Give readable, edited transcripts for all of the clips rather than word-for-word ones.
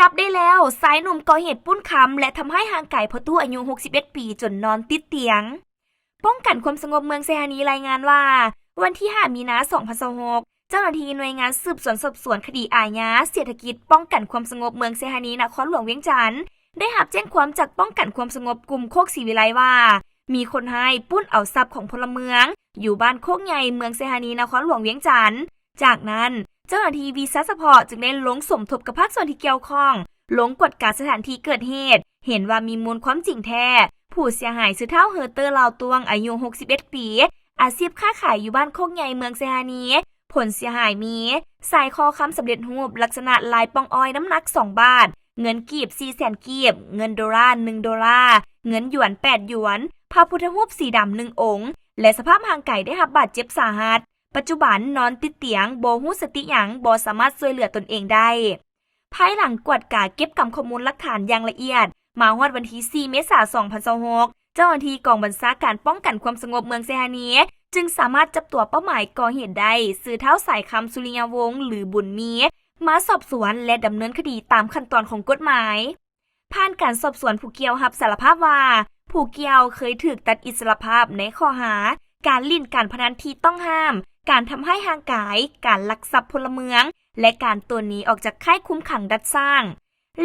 บได้แล้วสายหนุ่มก่อเหตุปุ้นคำและทำให้ห่างไกลพอตู้อายุ61ปีจนนอนติดเตียงป้องกันความสงบเมืองเซฮานีรายงานว่าวันที่5มีนาคม2026เจ้าหน้าที่หน่วยงานสืบสวนสอบสวนคดีอาญาเศรษฐกิจป้องกันความสงบเมืองเซฮานีนครหลวงเวียงจันทน์ได้รับแจ้งความจากป้องกันความสงบกลุ่มโคกศรีวิไลว่ามีคนให้ปุ้นเอาทรัพย์ของพลเมืองอยู่บ้านโคกใหญ่เมืองเซฮานีนครหลวงเวียงจันทน์จากนั้นเจ้าหน้าที่วีซ่าเฉพาะจึงได้ลงสมทบกับภาคส่วนที่เกี่ยวข้องลงกวดการสถานที่เกิดเหตุเห็นว่ามีมูลความจริงแท้ผู้เสียหายชื่อเฒ่าเฮอเตอร์ลาวตวงอายุ61ปีอาชีพค้าขายอยู่บ้านโคกใหญ่เมืองเซฮานีผลเสียหายมีสายคอค้ำสำเร็จรูปลักษณะลายปองอ้อยน้ำหนัก2 บาทเงินกีบ400,000 กีบเงินดอลลาร์1 ดอลลาร์เงินหยวน8 หยวนพระพุทธรูปสีดำ1 องค์และสภาพห่างไกลได้รับบาดเจ็บสาหัสปัจจุบันนอนติดเตียงบ่ฮู้สติหยังบ่สามารถช่วยเหลือตนเองได้ภายหลังกวดกาเก็บกำข้อมูลหลักฐานอย่างละเอียดมาฮอดวันที่4เมษายน2026เจ้าหน้าที่กองบัญชาการป้องกันความสงบเมืองเซฮานีจึงสามารถจับตัวเป้าหมายก่อเหตุได้ซื้อเท้าสายคำสุริยาวงศ์หรือบุญมีมาสอบสวนและดำเนินคดีตามขั้นตอนของกฎหมายผ่านการสอบสวนผู้เกี่ยวรับสารภาพว่าผู้เกี่ยวเคยถูกตัดอิสรภาพในข้อหาการลิ่นการพนันที่ต้องห้ามการทำให้ห่างกายการลักทรัพย์พลเมืองและการตัวหนีออกจากค่ายคุมขังดัดสร้าง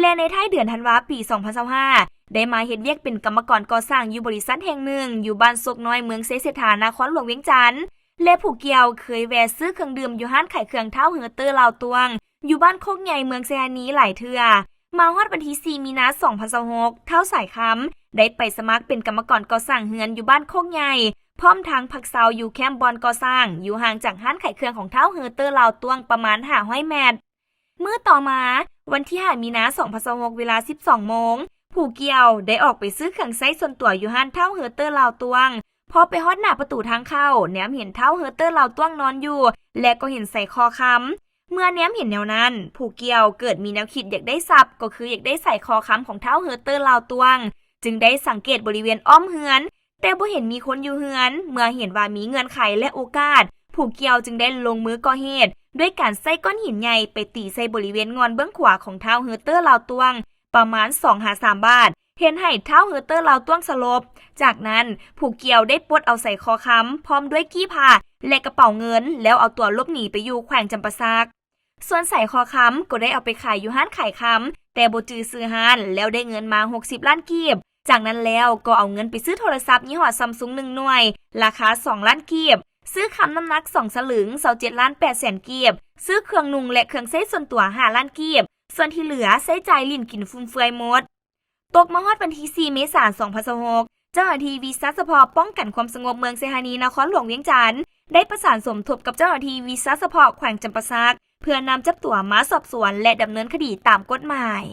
และในท้ายเดือนธันวาคมปี2025ได้มาเฮ็ดเวียกเป็นกรรมกรก่อสร้างอยู่บริษัทแห่งหนึ่งอยู่บ้านโศกน้อยเมืองเซเสถานครหลวงเวียงจันทน์และผู้เกี่ยวเคยแวะซื้อเครื่องดื่มอยู่ห้านขายเครื่องเท้าเฮอเตอร์ลาวตวงอยู่บ้านโคกใหญ่เมืองเซฮานีหลายเทื่อมาฮอดวันที่4มีนาคม2026เท้าสายคำได้ไปสมัครเป็นกรรมกรก่อสร้างเฮือนอยู่บ้านโคกใหญ่พร้อมทางพักเซาอยู่แคมป์บอนก่อสร้างอยู่ห่างจากห้านขายเครื่องของเท้าเฮอเตอร์ลาวตวงประมาณ500 เมตรเมื่อต่อมาวันที่5มีนาคม2026เวลา 12 โมงผู้เกี่ยวได้ออกไปซื้อเครื่องใช้ส่วนตัวอยู่ห้านเท้าเฮอเตอร์ลาวตวงพอไปฮอดหน้าประตูทางเข้าแนมเห็นเท้าเฮอเตอร์ลาวตวงนอนอยู่และก็เห็นใส่คอค้ำเมื่อแนมเห็นแนวนั้นผู้เกี่ยวเกิดมีแนวคิดอยากได้ทรัพย์ก็คืออยากได้ใส่คอค้ำของเท้าเฮอเตอร์ลาวตวงจึงได้สังเกตบริเวณอ้อมเฮือนแต่บ่เห็นมีคนอยู่เฮือนเมื่อเห็นว่ามีเงื่อนไขและโอกาสผู้เกี่ยวจึงได้ลงมือก่อเหตุด้วยการใส่ก้อนหินใหญ่ไปตีใส่บริเวณงอนเบื้องขวาของเท้าเฮอเตอร์ลาวตวงประมาณ 2-3 บาทเห็นให้เท้าเฮอเตอร์ลาวตวงสลบจากนั้นผู้เกี่ยวได้ปลดเอาใส่คอค้ำพร้อมด้วยกี้ผ้าและกระเป๋าเงินแล้วเอาตัวหลบหนีไปอยู่แขวงจำปาสักส่วนใส่คอค้ำก็ได้เอาไปขายอยู่ห้านขายค้ำแต่บ่จื้อซื้อห้านแล้วได้เงินมา60 ล้านกีบจากนั้นแล้วก็เอาเงินไปซื้อโทรศัพท์ยี่ห้อซัมซุง1 หน่วยราคา2 ล้านกีบซื้อคำน้ำหนัก2 สลึง27.8 ล้านกีบซื้อเครื่องนุ่งและเครื่องใช้ส่วนตัว5 ล้านกีบส่วนที่เหลือใช้จ่ายลิ้นกินฟุ่มเฟือยหมดตกมาฮอดวันที่4เมษายน2026เจ้าหน้าที่วีซ่าเฉพาะป้องกันความสงบเมืองเซฮานีนครหลวงเวียงจันทน์ได้ประสานสมทบกับเจ้าหน้าที่วีซ่าเฉพาะแขวงจำปาสักเพื่อนำจับตัวมาสอบสวนและดำเนินคดีตามกฎหมาย